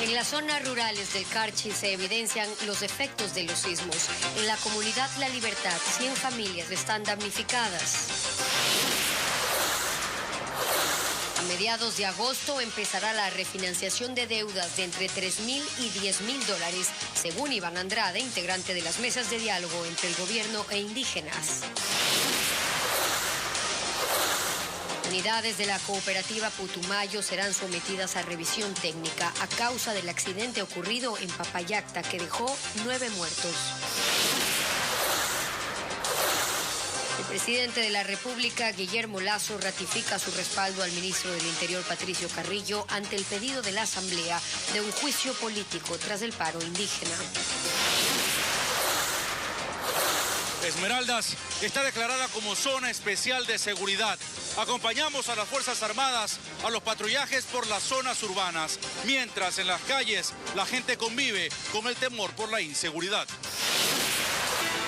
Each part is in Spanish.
En las zonas rurales del Carchi se evidencian los efectos de los sismos. En la comunidad La Libertad, 100 familias están damnificadas. A mediados de agosto empezará la refinanciación de deudas de entre $3.000 y $10.000, según Iván Andrade, integrante de las mesas de diálogo entre el gobierno e indígenas. Unidades de la cooperativa Putumayo serán sometidas a revisión técnica a causa del accidente ocurrido en Papayacta que dejó 9 muertos. El presidente de la República, Guillermo Lasso, ratifica su respaldo al ministro del Interior, Patricio Carrillo, ante el pedido de la Asamblea de un juicio político tras el paro indígena. Esmeraldas está declarada como zona especial de seguridad. Acompañamos a las Fuerzas Armadas a los patrullajes por las zonas urbanas, mientras en las calles la gente convive con el temor por la inseguridad.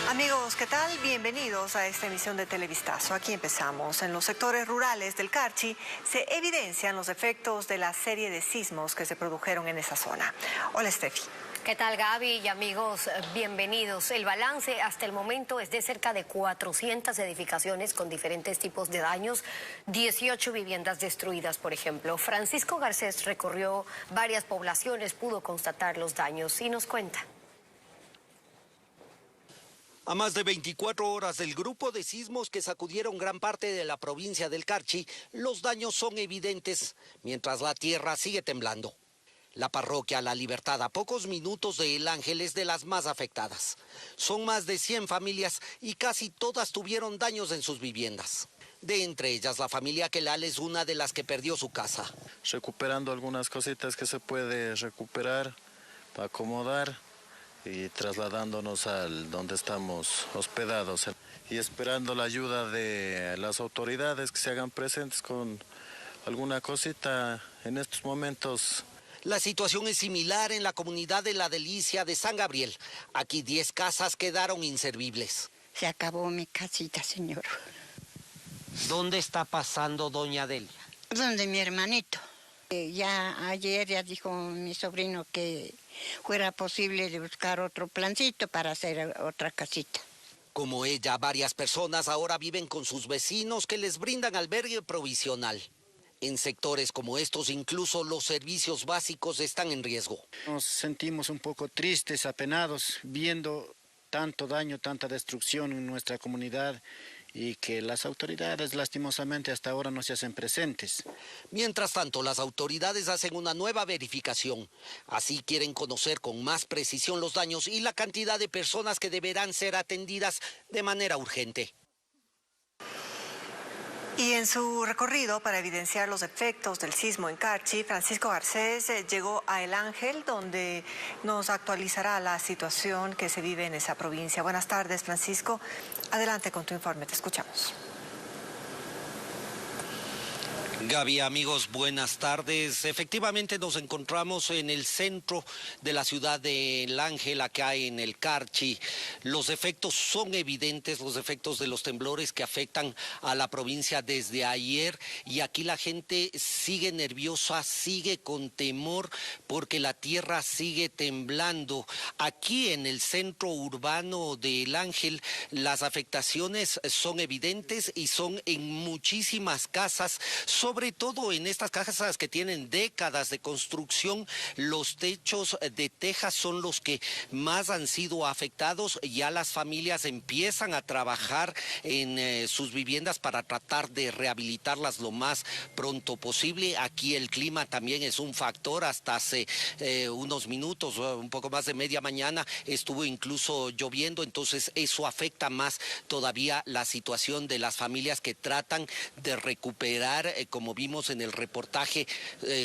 Amigos, ¿qué tal? Bienvenidos a esta emisión de Televistazo. Aquí empezamos. En los sectores rurales del Carchi se evidencian los efectos de la serie de sismos que se produjeron en esa zona. Hola, Steffi. ¿Qué tal, Gaby y amigos? Bienvenidos. El balance hasta el momento es de cerca de 400 edificaciones con diferentes tipos de daños, 18 viviendas destruidas, por ejemplo. Francisco Garcés recorrió varias poblaciones, pudo constatar los daños y nos cuenta. A más de 24 horas del grupo de sismos que sacudieron gran parte de la provincia del Carchi, los daños son evidentes mientras la tierra sigue temblando. La parroquia La Libertad, a pocos minutos de El Ángel, es de las más afectadas. Son más de 100 familias y casi todas tuvieron daños en sus viviendas. De entre ellas, la familia Quelal es una de las que perdió su casa. Recuperando algunas cositas que se puede recuperar, para acomodar y trasladándonos al donde estamos hospedados. Y esperando la ayuda de las autoridades que se hagan presentes con alguna cosita en estos momentos. La situación es similar en la comunidad de La Delicia de San Gabriel. Aquí 10 casas quedaron inservibles. Se acabó mi casita, señor. ¿Dónde está pasando doña Delia? Donde mi hermanito. Ya ayer ya dijo mi sobrino que fuera posible de buscar otro plancito para hacer otra casita. Como ella, varias personas ahora viven con sus vecinos que les brindan albergue provisional. En sectores como estos, incluso los servicios básicos están en riesgo. Nos sentimos un poco tristes, apenados, viendo tanto daño, tanta destrucción en nuestra comunidad y que las autoridades lastimosamente hasta ahora no se hacen presentes. Mientras tanto, las autoridades hacen una nueva verificación. Así quieren conocer con más precisión los daños y la cantidad de personas que deberán ser atendidas de manera urgente. Y en su recorrido para evidenciar los efectos del sismo en Carchi, Francisco Garcés llegó a El Ángel, donde nos actualizará la situación que se vive en esa provincia. Buenas tardes, Francisco. Adelante con tu informe, te escuchamos. Gaby, amigos, buenas tardes. Efectivamente nos encontramos en el centro de la ciudad de El Ángel, acá en el Carchi. Los efectos son evidentes, los efectos de los temblores que afectan a la provincia desde ayer, y aquí la gente sigue nerviosa, sigue con temor porque la tierra sigue temblando. Aquí en el centro urbano de El Ángel las afectaciones son evidentes y son en muchísimas casas, sobre todo en estas casas que tienen décadas de construcción. Los techos de tejas son los que más han sido afectados. Ya las familias empiezan a trabajar en sus viviendas para tratar de rehabilitarlas lo más pronto posible. Aquí el clima también es un factor. Hasta hace unos minutos, un poco más de media mañana, estuvo incluso lloviendo, entonces eso afecta más todavía la situación de las familias que tratan de recuperar, como vimos en el reportaje,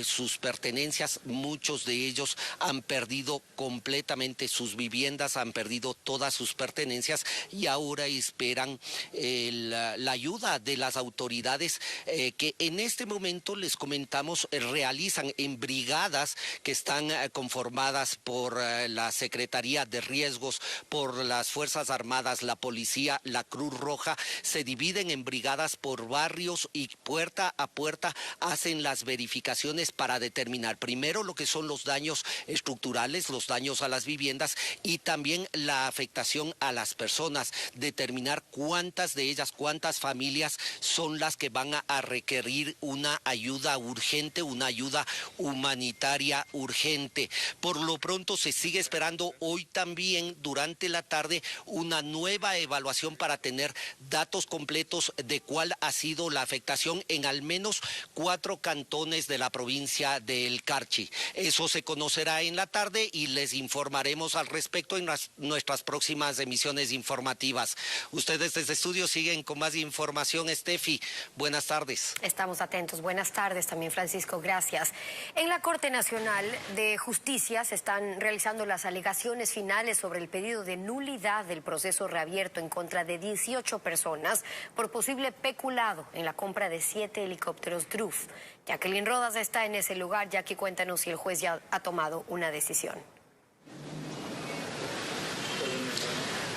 sus pertenencias. Muchos de ellos han perdido completamente sus viviendas, han perdido todas sus pertenencias y ahora esperan la ayuda de las autoridades que en este momento, les comentamos, realizan en brigadas que están conformadas por la Secretaría de Riesgos, por las Fuerzas Armadas, la Policía, la Cruz Roja. Se dividen en brigadas por barrios y puerta a puerta puerta, hacen las verificaciones para determinar primero lo que son los daños estructurales, los daños a las viviendas y también la afectación a las personas, determinar cuántas de ellas, cuántas familias son las que van a requerir una ayuda urgente, una ayuda humanitaria urgente. Por lo pronto se sigue esperando hoy también durante la tarde una nueva evaluación para tener datos completos de cuál ha sido la afectación en al menos 4 cantones de la provincia del Carchi. Eso se conocerá en la tarde y les informaremos al respecto en nuestras próximas emisiones informativas. Ustedes desde estudio siguen con más información. Estefi, buenas tardes. Estamos atentos. Buenas tardes también, Francisco. Gracias. En la Corte Nacional de Justicia se están realizando las alegaciones finales sobre el pedido de nulidad del proceso reabierto en contra de 18 personas por posible peculado en la compra de 7 helicópteros DRUF. Jacqueline Rodas está en ese lugar. Jackie, cuéntanos si el juez ya ha tomado una decisión.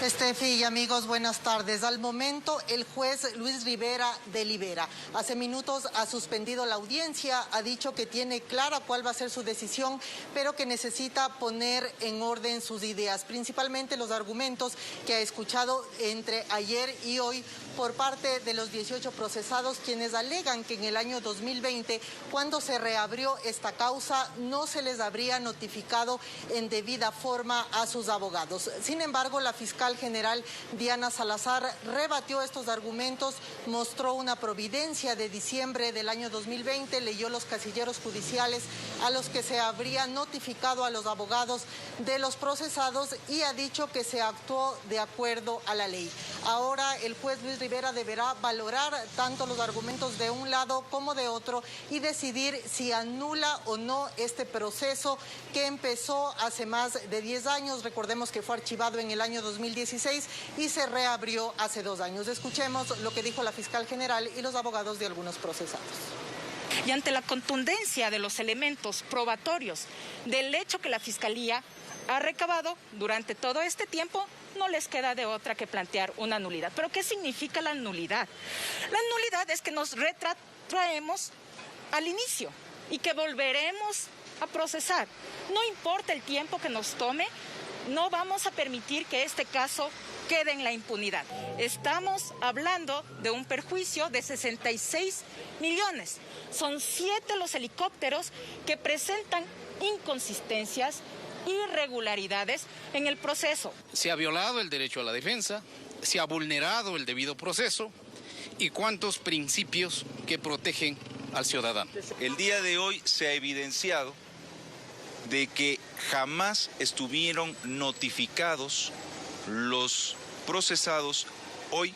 Estefi y amigos, buenas tardes. Al momento, el juez Luis Rivera delibera. Hace minutos ha suspendido la audiencia, ha dicho que tiene clara cuál va a ser su decisión, pero que necesita poner en orden sus ideas, principalmente los argumentos que ha escuchado entre ayer y hoy por parte de los 18 procesados, quienes alegan que en el año 2020, cuando se reabrió esta causa, no se les habría notificado en debida forma a sus abogados. Sin embargo, la fiscal general Diana Salazar rebatió estos argumentos, mostró una providencia de diciembre del año 2020, leyó los casilleros judiciales a los que se habría notificado a los abogados de los procesados y ha dicho que se actuó de acuerdo a la ley. Ahora el juez Luis Rivera deberá valorar tanto los argumentos de un lado como de otro y decidir si anula o no este proceso que empezó hace más de 10 años. Recordemos que fue archivado en el año 2016 y se reabrió hace 2 años. Escuchemos lo que dijo la fiscal general y los abogados de algunos procesados. Y ante la contundencia de los elementos probatorios del hecho que la Fiscalía ha recabado durante todo este tiempo, no les queda de otra que plantear una nulidad. ¿Pero qué significa la nulidad? La nulidad es que nos retrotraemos al inicio y que volveremos a procesar. No importa el tiempo que nos tome, no vamos a permitir que este caso quede en la impunidad. Estamos hablando de un perjuicio de 66 millones. Son 7 los helicópteros que presentan inconsistencias, irregularidades en el proceso. Se ha violado el derecho a la defensa, se ha vulnerado el debido proceso y cuántos principios que protegen al ciudadano. El día de hoy se ha evidenciado de que jamás estuvieron notificados los procesados hoy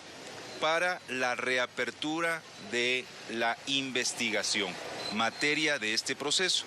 para la reapertura de la investigación, materia de este proceso.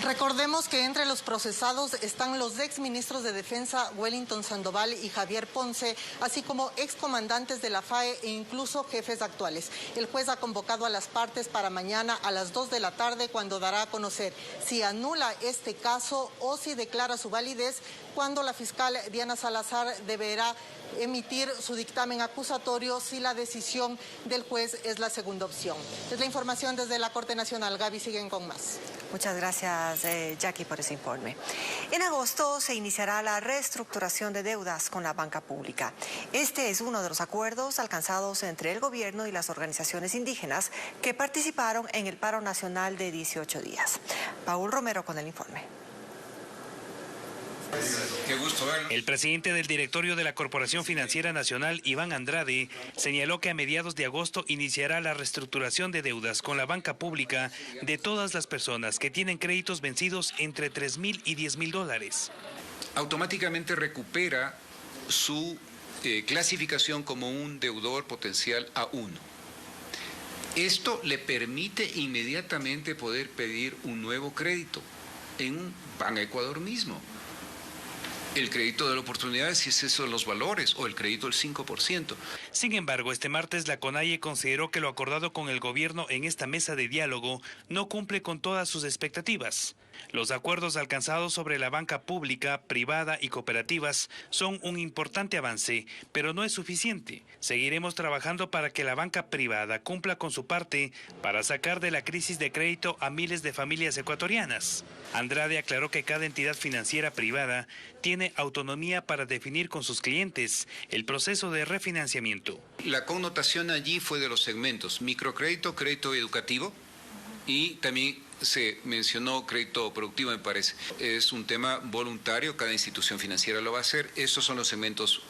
Recordemos que entre los procesados están los exministros de Defensa Wellington Sandoval y Javier Ponce, así como excomandantes de la FAE e incluso jefes actuales. El juez ha convocado a las partes para mañana a las 2 de la tarde, cuando dará a conocer si anula este caso o si declara su validez, cuando la fiscal Diana Salazar deberá emitir su dictamen acusatorio si la decisión del juez es la segunda opción. Es la información desde la Corte Nacional. Gaby, siguen con más. Muchas gracias, Jackie, por ese informe. En agosto se iniciará la reestructuración de deudas con la banca pública. Este es uno de los acuerdos alcanzados entre el gobierno y las organizaciones indígenas que participaron en el paro nacional de 18 días. Paul Romero con el informe. Qué gusto verlo. El presidente del directorio de la Corporación Financiera Nacional, Iván Andrade, señaló que a mediados de agosto iniciará la reestructuración de deudas con la banca pública de todas las personas que tienen créditos vencidos entre $3,000 y $10,000. Automáticamente recupera su clasificación como un deudor potencial A1. Esto le permite inmediatamente poder pedir un nuevo crédito en un Banco Ecuador mismo. El crédito de la oportunidad, si es eso de los valores, o el crédito del 5%. Sin embargo, este martes la CONAIE consideró que lo acordado con el gobierno en esta mesa de diálogo no cumple con todas sus expectativas. Los acuerdos alcanzados sobre la banca pública, privada y cooperativas son un importante avance, pero no es suficiente. Seguiremos trabajando para que la banca privada cumpla con su parte para sacar de la crisis de crédito a miles de familias ecuatorianas. Andrade aclaró que cada entidad financiera privada tiene autonomía para definir con sus clientes el proceso de refinanciamiento. La connotación allí fue de los segmentos microcrédito, crédito educativo y también se mencionó crédito productivo, me parece. Es un tema voluntario, cada institución financiera lo va a hacer. Estos son los segmentos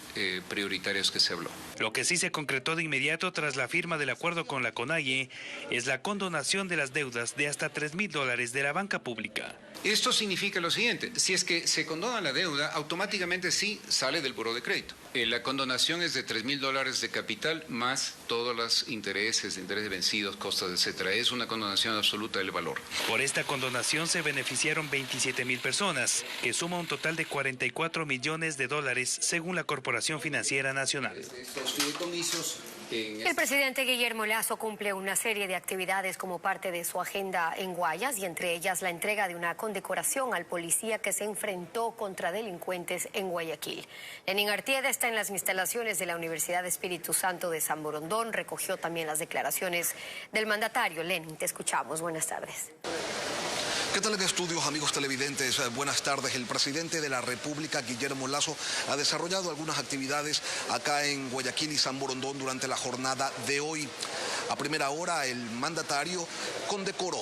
prioritarios que se habló. Lo que sí se concretó de inmediato tras la firma del acuerdo con la CONAIE es la condonación de las deudas de hasta $3.000 de la banca pública. Esto significa lo siguiente: si es que se condona la deuda, automáticamente sí sale del buró de crédito. La condonación es de $3.000 de capital más todos los intereses vencidos, costas, etcétera. Es una condonación absoluta del valor. Por esta condonación se beneficiaron 27.000 personas, que suma un total de $44 millones según la Corporación Financiera Nacional. El presidente Guillermo Lasso cumple una serie de actividades como parte de su agenda en Guayas y entre ellas la entrega de una condecoración al policía que se enfrentó contra delincuentes en Guayaquil. Lenín Artieda está en las instalaciones de la Universidad Espíritu Santo de San Borondón. Recogió también las declaraciones del mandatario. Lenín, te escuchamos. Buenas tardes. ¿Qué tal en estudios, amigos televidentes? Buenas tardes. El presidente de la República, Guillermo Lasso, ha desarrollado algunas actividades acá en Guayaquil y San Borondón durante la jornada de hoy. A primera hora, el mandatario condecoró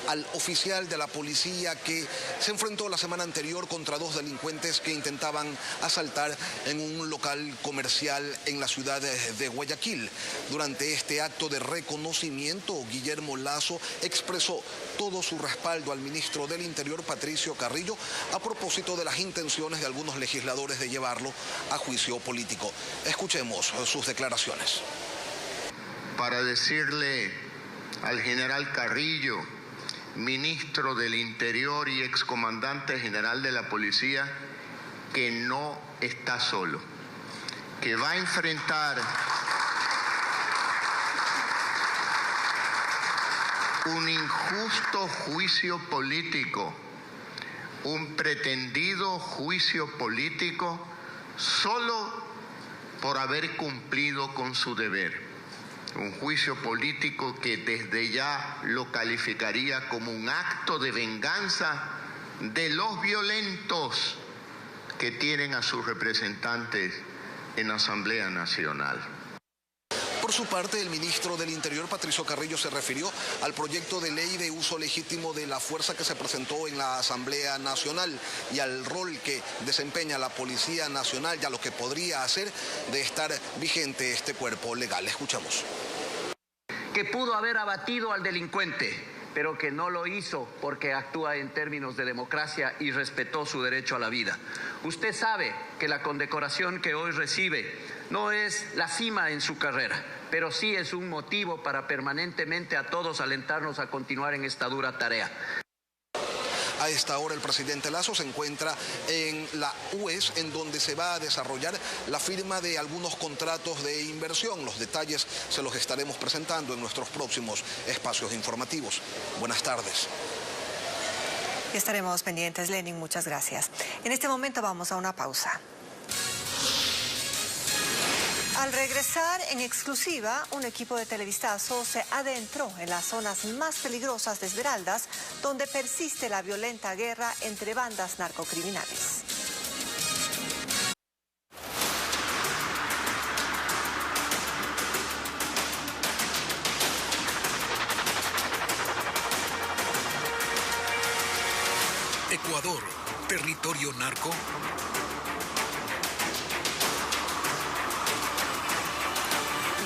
al oficial de la policía que se enfrentó la semana anterior contra dos delincuentes que intentaban asaltar en un local comercial en la ciudad de Guayaquil. Durante este acto de reconocimiento, Guillermo Lasso expresó todo su respaldo al ministro del Interior, Patricio Carrillo, a propósito de las intenciones de algunos legisladores de llevarlo a juicio político. Escuchemos sus declaraciones. Para decirle al general Carrillo, ministro del Interior y excomandante general de la policía, que no está solo, que va a enfrentar un injusto juicio político, un pretendido juicio político solo por haber cumplido con su deber. Un juicio político que desde ya lo calificaría como un acto de venganza de los violentos que tienen a sus representantes en la Asamblea Nacional. Por su parte, el ministro del Interior, Patricio Carrillo, se refirió al proyecto de ley de uso legítimo de la fuerza que se presentó en la Asamblea Nacional y al rol que desempeña la Policía Nacional y a lo que podría hacer de estar vigente este cuerpo legal. Escuchamos. Que pudo haber abatido al delincuente, pero que no lo hizo porque actúa en términos de democracia y respetó su derecho a la vida. Usted sabe que la condecoración que hoy recibe no es la cima en su carrera, pero sí es un motivo para permanentemente a todos alentarnos a continuar en esta dura tarea. A esta hora el presidente Lasso se encuentra en la UES, en donde se va a desarrollar la firma de algunos contratos de inversión. Los detalles se los estaremos presentando en nuestros próximos espacios informativos. Buenas tardes. Y estaremos pendientes, Lenín, muchas gracias. En este momento vamos a una pausa. Al regresar en exclusiva, un equipo de Televistazo se adentró en las zonas más peligrosas de Esmeraldas, donde persiste la violenta guerra entre bandas narcocriminales. Ecuador, territorio narco.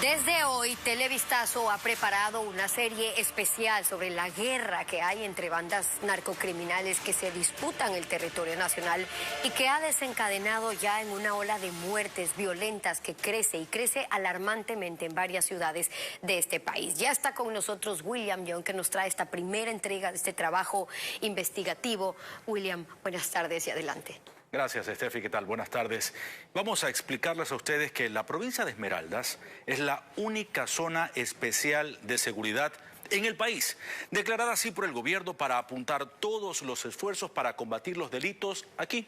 Desde hoy, Televistazo ha preparado una serie especial sobre la guerra que hay entre bandas narcocriminales que se disputan el territorio nacional y que ha desencadenado ya en una ola de muertes violentas que crece y crece alarmantemente en varias ciudades de este país. Ya está con nosotros William Young, que nos trae esta primera entrega de este trabajo investigativo. William, buenas tardes y adelante. Gracias, Estefi. ¿Qué tal? Buenas tardes. Vamos a explicarles a ustedes que la provincia de Esmeraldas es la única zona especial de seguridad en el país, declarada así por el gobierno para apuntar todos los esfuerzos para combatir los delitos aquí,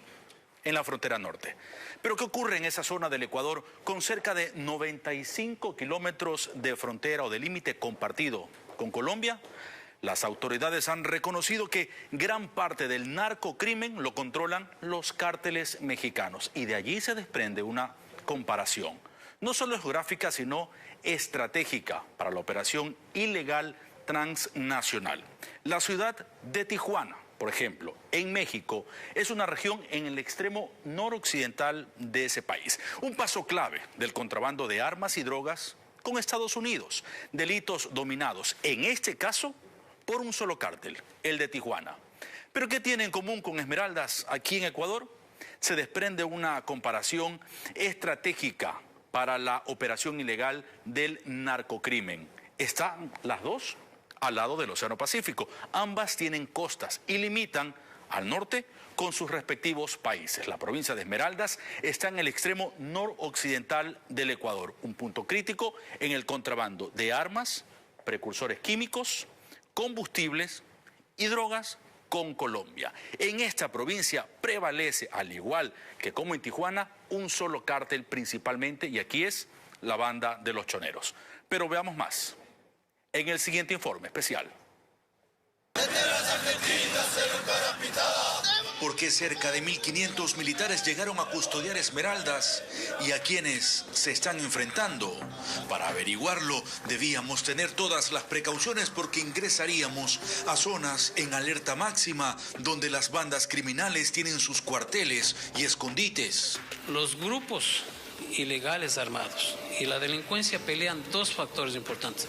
en la frontera norte. Pero ¿qué ocurre en esa zona del Ecuador con cerca de 95 kilómetros de frontera o de límite compartido con Colombia? Las autoridades han reconocido que gran parte del narcocrimen lo controlan los cárteles mexicanos y de allí se desprende una comparación, no solo geográfica, sino estratégica para la operación ilegal transnacional. La ciudad de Tijuana, por ejemplo, en México, es una región en el extremo noroccidental de ese país. Un paso clave del contrabando de armas y drogas con Estados Unidos. Delitos dominados, en este caso, por un solo cártel, el de Tijuana. ¿Pero qué tiene en común con Esmeraldas aquí en Ecuador? Se desprende una comparación estratégica para la operación ilegal del narcocrimen. Están las dos al lado del Océano Pacífico. Ambas tienen costas y limitan al norte con sus respectivos países. La provincia de Esmeraldas está en el extremo noroccidental del Ecuador, un punto crítico en el contrabando de armas, precursores químicos, combustibles y drogas con Colombia. En esta provincia prevalece, al igual que como en Tijuana, un solo cártel principalmente, y aquí es la banda de los choneros. Pero veamos más en el siguiente informe especial. Porque cerca de 1.500 militares llegaron a custodiar Esmeraldas y a quienes se están enfrentando. Para averiguarlo, debíamos tener todas las precauciones porque ingresaríamos a zonas en alerta máxima donde las bandas criminales tienen sus cuarteles y escondites. Los grupos ilegales armados y la delincuencia pelean dos factores importantes: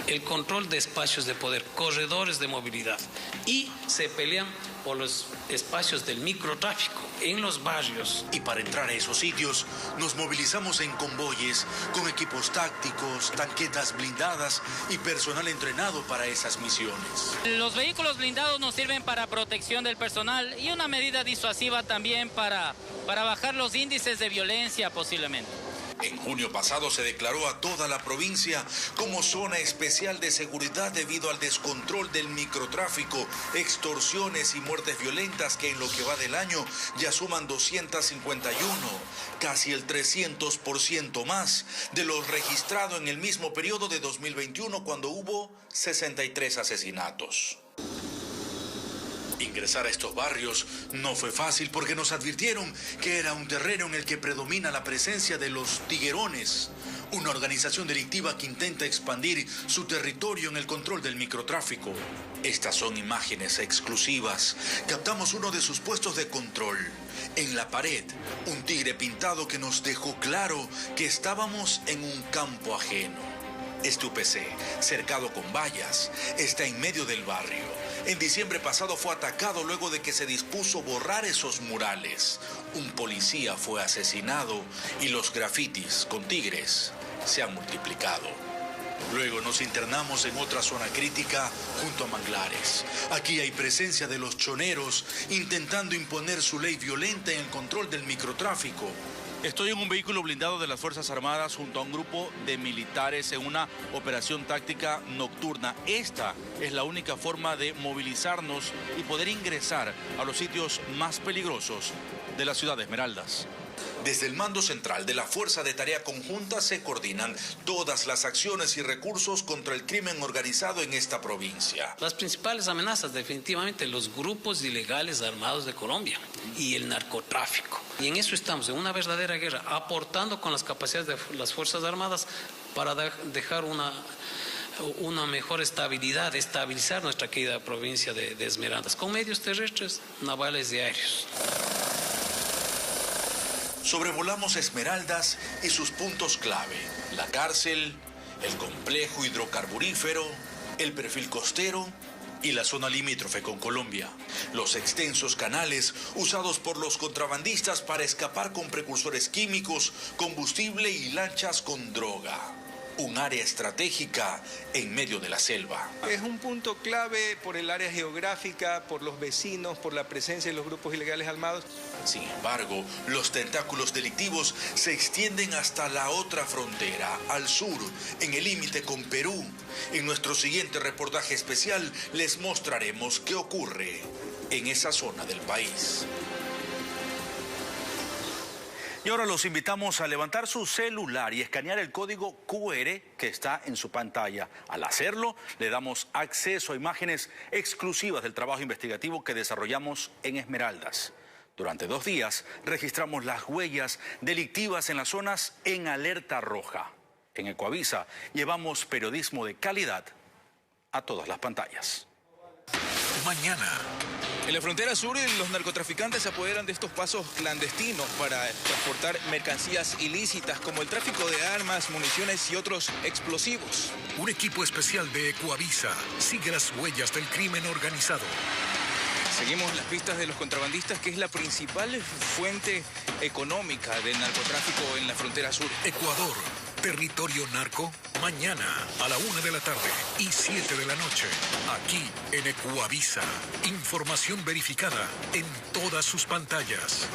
el control de espacios de poder, corredores de movilidad, y se pelean por los espacios del microtráfico en los barrios. Y para entrar a esos sitios nos movilizamos en convoyes con equipos tácticos, tanquetas blindadas y personal entrenado para esas misiones. Los vehículos blindados nos sirven para protección del personal y una medida disuasiva también para bajar los índices de violencia posiblemente. En junio pasado se declaró a toda la provincia como zona especial de seguridad debido al descontrol del microtráfico, extorsiones y muertes violentas que en lo que va del año ya suman 251, casi el 300% más de los registrados en el mismo periodo de 2021 cuando hubo 63 asesinatos. Ingresar a estos barrios no fue fácil porque nos advirtieron que era un terreno en el que predomina la presencia de los tiguerones, una organización delictiva que intenta expandir su territorio en el control del microtráfico. Estas son imágenes exclusivas. Captamos uno de sus puestos de control. En la pared, un tigre pintado que nos dejó claro que estábamos en un campo ajeno. Este UPC, cercado con vallas, está en medio del barrio. En diciembre pasado fue atacado luego de que se dispuso borrar esos murales. Un policía fue asesinado y los grafitis con tigres se han multiplicado. Luego nos internamos en otra zona crítica junto a manglares. Aquí hay presencia de los choneros intentando imponer su ley violenta en el control del microtráfico. Estoy en un vehículo blindado de las Fuerzas Armadas junto a un grupo de militares en una operación táctica nocturna. Esta es la única forma de movilizarnos y poder ingresar a los sitios más peligrosos de la ciudad de Esmeraldas. Desde el mando central de la Fuerza de Tarea Conjunta se coordinan todas las acciones y recursos contra el crimen organizado en esta provincia. Las principales amenazas, definitivamente, los grupos ilegales armados de Colombia y el narcotráfico. Y en eso estamos, en una verdadera guerra, aportando con las capacidades de las Fuerzas Armadas para dejar una mejor estabilizar nuestra querida provincia de Esmeraldas, con medios terrestres, navales y aéreos. Sobrevolamos Esmeraldas y sus puntos clave: la cárcel, el complejo hidrocarburífero, el perfil costero y la zona limítrofe con Colombia. Los extensos canales usados por los contrabandistas para escapar con precursores químicos, combustible y lanchas con droga. Un área estratégica en medio de la selva. Es un punto clave por el área geográfica, por los vecinos, por la presencia de los grupos ilegales armados. Sin embargo, los tentáculos delictivos se extienden hasta la otra frontera, al sur, en el límite con Perú. En nuestro siguiente reportaje especial les mostraremos qué ocurre en esa zona del país. Y ahora los invitamos a levantar su celular y escanear el código QR que está en su pantalla. Al hacerlo, le damos acceso a imágenes exclusivas del trabajo investigativo que desarrollamos en Esmeraldas. Durante 2 días registramos las huellas delictivas en las zonas en alerta roja. En Ecuavisa llevamos periodismo de calidad a todas las pantallas. Mañana. En la frontera sur, los narcotraficantes se apoderan de estos pasos clandestinos para transportar mercancías ilícitas como el tráfico de armas, municiones y otros explosivos. Un equipo especial de Ecuavisa sigue las huellas del crimen organizado. Seguimos las pistas de los contrabandistas, que es la principal fuente económica del narcotráfico en la frontera sur. Ecuador, territorio narco, mañana a la 1 de la tarde y 7 de la noche, aquí en Ecuavisa. Información verificada en todas sus pantallas.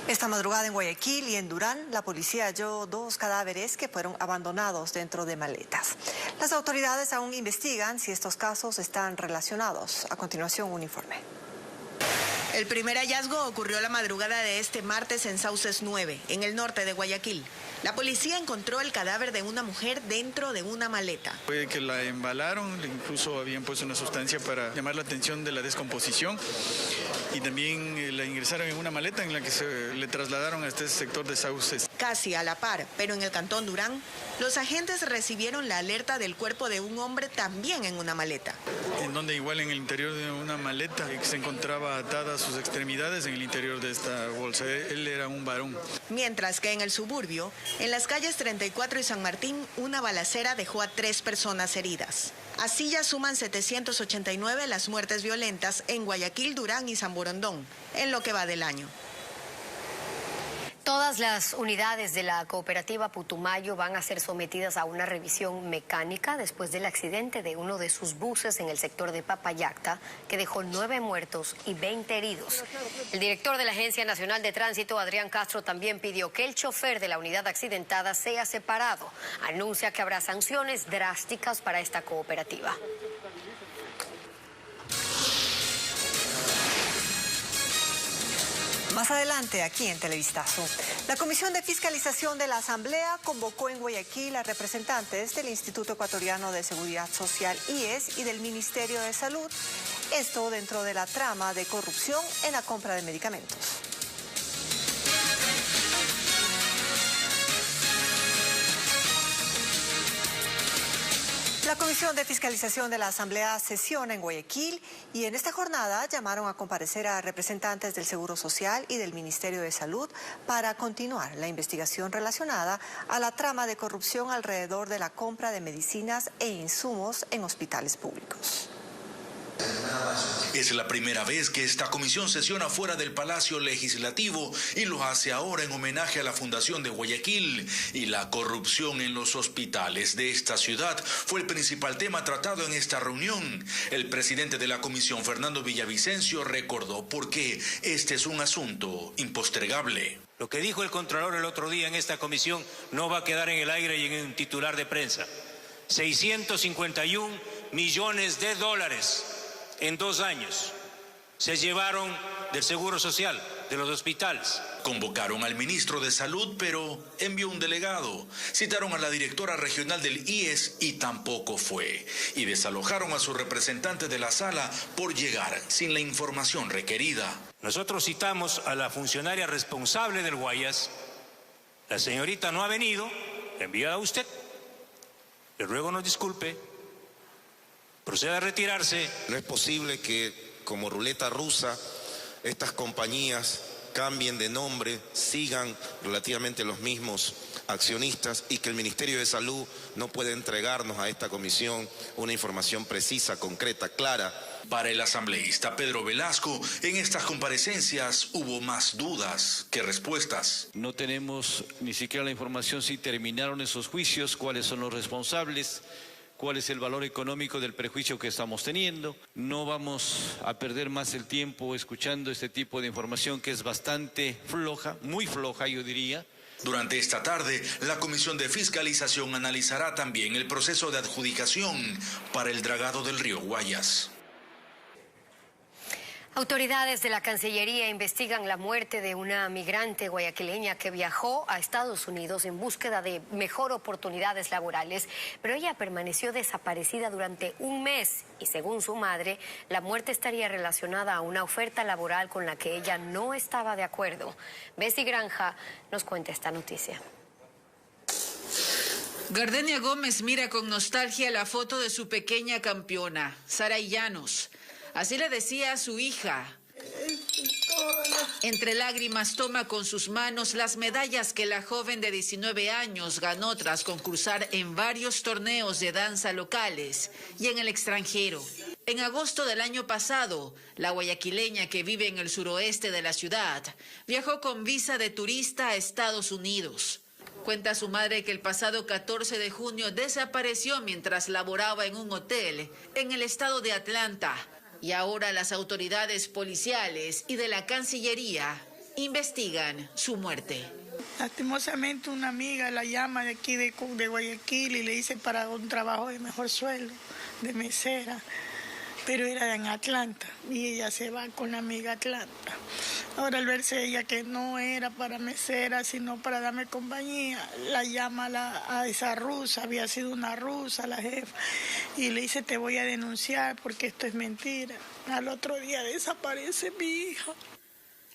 Esta madrugada en Guayaquil y en Durán, la policía halló 2 cadáveres que fueron abandonados dentro de maletas. Las autoridades aún investigan si estos casos están relacionados. A continuación, un informe. El primer hallazgo ocurrió la madrugada de este martes en Sauces 9, en el norte de Guayaquil. La policía encontró el cadáver de una mujer dentro de una maleta. Fue que la embalaron, incluso habían puesto una sustancia para llamar la atención de la descomposición y también la ingresaron en una maleta en la que se le trasladaron a este sector de Sauces. Casi a la par, pero en el cantón Durán, los agentes recibieron la alerta del cuerpo de un hombre también en una maleta. En donde igual en el interior de una maleta se encontraba atada sus extremidades en el interior de esta bolsa. Él era un varón. Mientras que en el suburbio, en las calles 34 y San Martín, una balacera dejó a 3 personas heridas. Así ya suman 789 las muertes violentas en Guayaquil, Durán y San Borondón, en lo que va del año. Todas las unidades de la cooperativa Putumayo van a ser sometidas a una revisión mecánica después del accidente de uno de sus buses en el sector de Papayacta, que dejó 9 muertos y 20 heridos. El director de la Agencia Nacional de Tránsito, Adrián Castro, también pidió que el chofer de la unidad accidentada sea separado. Anuncia que habrá sanciones drásticas para esta cooperativa. Más adelante, aquí en Televistazo, la Comisión de Fiscalización de la Asamblea convocó en Guayaquil a representantes del Instituto Ecuatoriano de Seguridad Social, IES, y del Ministerio de Salud, esto dentro de la trama de corrupción en la compra de medicamentos. La Comisión de Fiscalización de la Asamblea sesiona en Guayaquil y en esta jornada llamaron a comparecer a representantes del Seguro Social y del Ministerio de Salud para continuar la investigación relacionada a la trama de corrupción alrededor de la compra de medicinas e insumos en hospitales públicos. Es la primera vez que esta comisión sesiona fuera del Palacio Legislativo y lo hace ahora en homenaje a la Fundación de Guayaquil, y la corrupción en los hospitales de esta ciudad fue el principal tema tratado en esta reunión. El presidente de la comisión, Fernando Villavicencio, recordó por qué este es un asunto impostergable. Lo que dijo el Contralor el otro día en esta comisión no va a quedar en el aire y en un titular de prensa. 651 millones de dólares en 2 años se llevaron del Seguro Social, de los hospitales. Convocaron al ministro de Salud, pero envió un delegado. Citaron a la directora regional del IES y tampoco fue. Y desalojaron a su representante de la sala por llegar sin la información requerida. Nosotros citamos a la funcionaria responsable del Guayas. La señorita no ha venido, la enviada a usted. Le ruego nos disculpe. Proceda a retirarse. No es posible que, como ruleta rusa, estas compañías cambien de nombre, sigan relativamente los mismos accionistas y que el Ministerio de Salud no pueda entregarnos a esta comisión una información precisa, concreta, clara. Para el asambleísta Pedro Velasco, en estas comparecencias hubo más dudas que respuestas. No tenemos ni siquiera la información si terminaron esos juicios, cuáles son los responsables, cuál es el valor económico del prejuicio que estamos teniendo. No vamos a perder más el tiempo escuchando este tipo de información que es bastante floja, muy floja yo diría. Durante esta tarde, la Comisión de Fiscalización analizará también el proceso de adjudicación para el dragado del río Guayas. Autoridades de la Cancillería investigan la muerte de una migrante guayaquileña que viajó a Estados Unidos en búsqueda de mejor oportunidades laborales, pero ella permaneció desaparecida durante un mes y según su madre, la muerte estaría relacionada a una oferta laboral con la que ella no estaba de acuerdo. Bessie Granja nos cuenta esta noticia. Gardenia Gómez mira con nostalgia la foto de su pequeña campeona, Saray Llanos. Así le decía a su hija. Entre lágrimas toma con sus manos las medallas que la joven de 19 años ganó tras concursar en varios torneos de danza locales y en el extranjero. En agosto del año pasado, la guayaquileña que vive en el suroeste de la ciudad viajó con visa de turista a Estados Unidos. Cuenta su madre que el pasado 14 de junio desapareció mientras laboraba en un hotel en el estado de Atlanta. Y ahora las autoridades policiales y de la Cancillería investigan su muerte. Lastimosamente una amiga la llama de aquí de Guayaquil y le dice para un trabajo de mejor sueldo, de mesera, pero era en Atlanta y ella se va con la amiga a Atlanta. Ahora al verse ella que no era para mesera, sino para darme compañía, la llama a esa rusa, había sido una rusa la jefa, y le dice te voy a denunciar porque esto es mentira. Al otro día desaparece mi hija.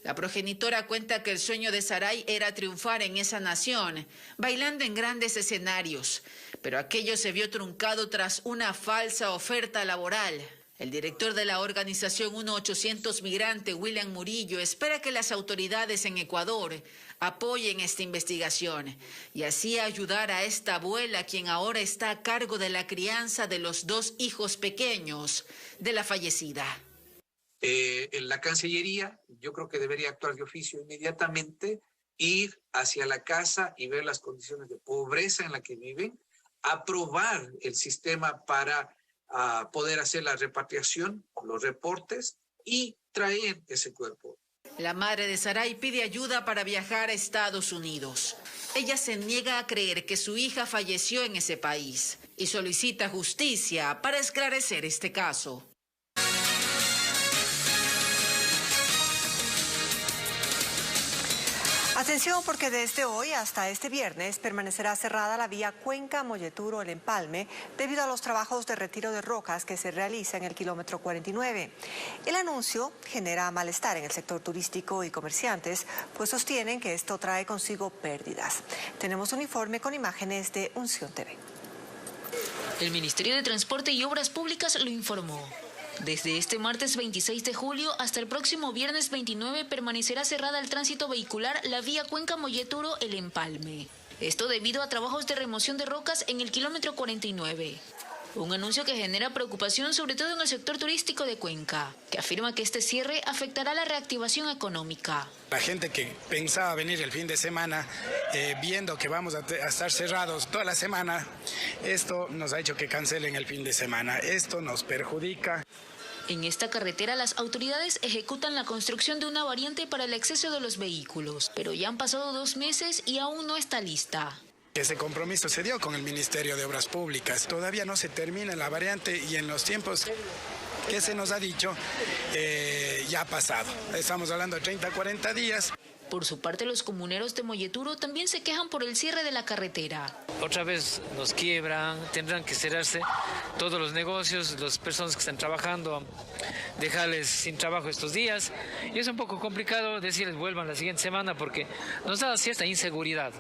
La progenitora cuenta que el sueño de Saray era triunfar en esa nación, bailando en grandes escenarios, pero aquello se vio truncado tras una falsa oferta laboral. El director de la organización 1-800 Migrante, William Murillo, espera que las autoridades en Ecuador apoyen esta investigación y así ayudar a esta abuela, quien ahora está a cargo de la crianza de los 2 hijos pequeños de la fallecida. En la Cancillería, yo creo que debería actuar de oficio inmediatamente, ir hacia la casa y ver las condiciones de pobreza en la que viven, aprobar el sistema para poder hacer la repatriación, los reportes y traer ese cuerpo. La madre de Saray pide ayuda para viajar a Estados Unidos. Ella se niega a creer que su hija falleció en ese país y solicita justicia para esclarecer este caso. Atención porque desde hoy hasta este viernes permanecerá cerrada la vía Cuenca-Molleturo-El Empalme debido a los trabajos de retiro de rocas que se realizan en el kilómetro 49. El anuncio genera malestar en el sector turístico y comerciantes, pues sostienen que esto trae consigo pérdidas. Tenemos un informe con imágenes de Unción TV. El Ministerio de Transporte y Obras Públicas lo informó. Desde este martes 26 de julio hasta el próximo viernes 29 permanecerá cerrada al tránsito vehicular la vía Cuenca-Molleturo-El Empalme. Esto debido a trabajos de remoción de rocas en el kilómetro 49. Un anuncio que genera preocupación sobre todo en el sector turístico de Cuenca, que afirma que este cierre afectará la reactivación económica. La gente que pensaba venir el fin de semana, viendo que vamos a estar cerrados toda la semana, esto nos ha hecho que cancelen el fin de semana. Esto nos perjudica. En esta carretera las autoridades ejecutan la construcción de una variante para el acceso de los vehículos, pero ya han pasado 2 meses y aún no está lista. Ese compromiso se dio con el Ministerio de Obras Públicas. Todavía no se termina la variante y en los tiempos que se nos ha dicho ya ha pasado. Estamos hablando de 30 a 40 días. Por su parte, los comuneros de Molleturo también se quejan por el cierre de la carretera. Otra vez nos quiebran, tendrán que cerrarse todos los negocios, las personas que están trabajando, dejarles sin trabajo estos días. Y es un poco complicado decirles vuelvan la siguiente semana porque nos da cierta inseguridad.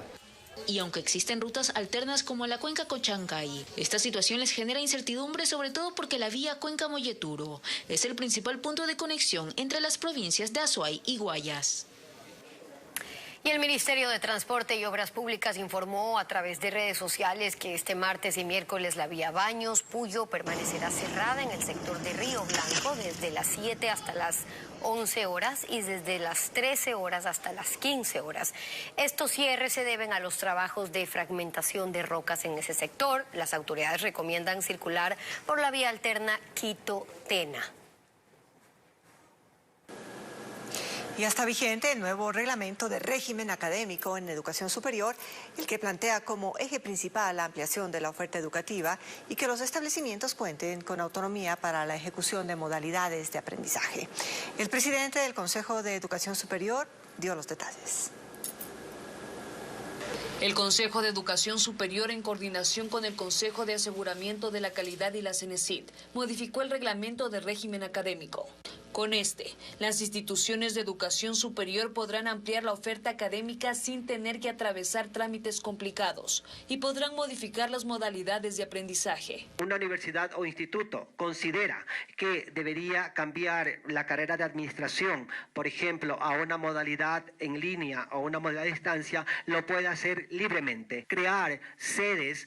Y aunque existen rutas alternas como la Cuenca Cochancay, esta situación les genera incertidumbre, sobre todo porque la vía Cuenca-Molleturo es el principal punto de conexión entre las provincias de Azuay y Guayas. Y el Ministerio de Transporte y Obras Públicas informó a través de redes sociales que este martes y miércoles la vía Baños-Puyo permanecerá cerrada en el sector de Río Blanco desde las 7 hasta las 11 horas y desde las 13 horas hasta las 15 horas. Estos cierres se deben a los trabajos de fragmentación de rocas en ese sector. Las autoridades recomiendan circular por la vía alterna Quito-Tena. Ya está vigente el nuevo reglamento de régimen académico en educación superior, el que plantea como eje principal la ampliación de la oferta educativa y que los establecimientos cuenten con autonomía para la ejecución de modalidades de aprendizaje. El presidente del Consejo de Educación Superior dio los detalles. El Consejo de Educación Superior, en coordinación con el Consejo de Aseguramiento de la Calidad y la CENESID, modificó el reglamento de régimen académico. Con este, las instituciones de educación superior podrán ampliar la oferta académica sin tener que atravesar trámites complicados y podrán modificar las modalidades de aprendizaje. Una universidad o instituto considera que debería cambiar la carrera de administración, por ejemplo, a una modalidad en línea o una modalidad a distancia, lo puede hacer libremente. Crear sedes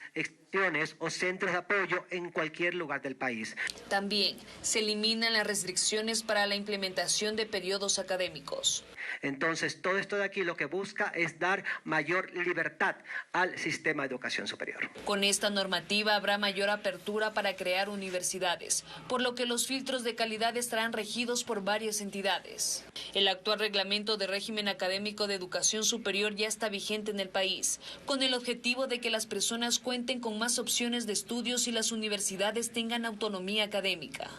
o centros de apoyo en cualquier lugar del país. También se eliminan las restricciones para la implementación de periodos académicos. Entonces, todo esto de aquí lo que busca es dar mayor libertad al sistema de educación superior. Con esta normativa habrá mayor apertura para crear universidades, por lo que los filtros de calidad estarán regidos por varias entidades. El actual reglamento de régimen académico de educación superior ya está vigente en el país, con el objetivo de que las personas cuenten con más opciones de estudios y las universidades tengan autonomía académica.